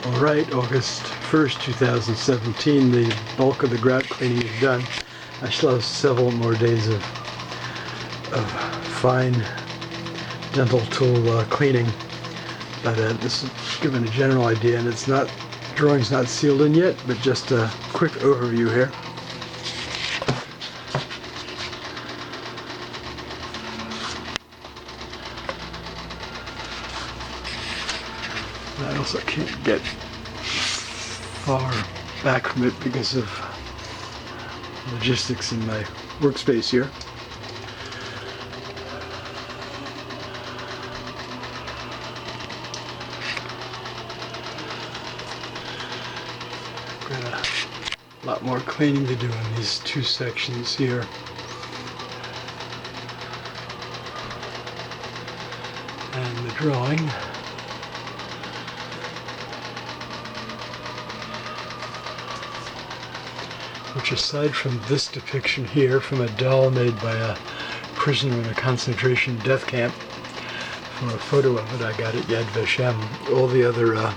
Alright, August 1st, 2017, the bulk of the grout cleaning is done. I still have several more days of fine dental tool cleaning, but this is given a general idea, and it's not, drawing's not sealed in yet, but just a quick overview here. I also can't get far back from it because of logistics in my workspace here. Got a lot more cleaning to do in these two sections here. And the drawing. Which, aside from this depiction here from a doll made by a prisoner in a concentration death camp, from a photo of it I got at Yad Vashem, all the other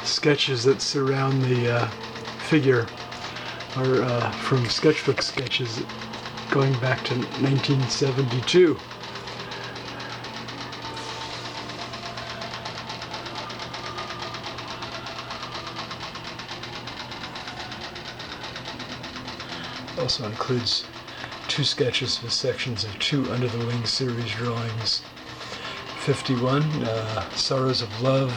sketches that surround the figure are from sketchbook sketches going back to 1972. Also includes two sketches with sections of two Under the Wing series drawings. 51, Sorrows of Love,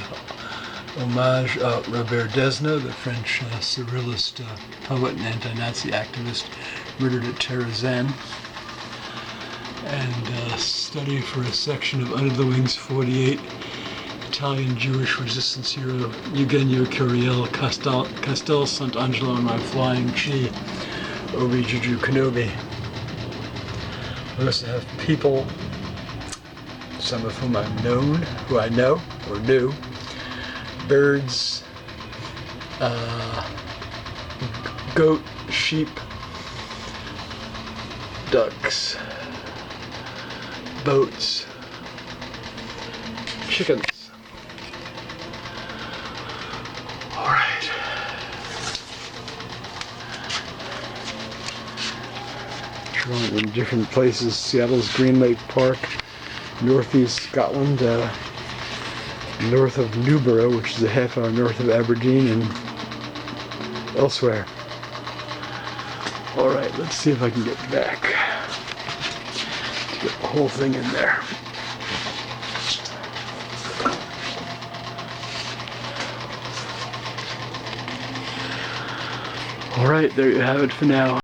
homage à Robert Desna, the French surrealist poet and anti-Nazi activist murdered at Terezin. And study for a section of Under the Wings 48, Italian Jewish resistance hero Eugenio Curiel, Castel Sant'Angelo and My Flying Chi, Obi Juju Kenobi. We also have people, some of whom who I know or knew, birds, goat, sheep, ducks, boats, chickens. Drawn in different places: Seattle's Green Lake Park, northeast Scotland, north of Newborough, which is a half hour north of Aberdeen, and elsewhere. Alright, let's see if I can get back to get the whole thing in there. Alright, there you have it for now.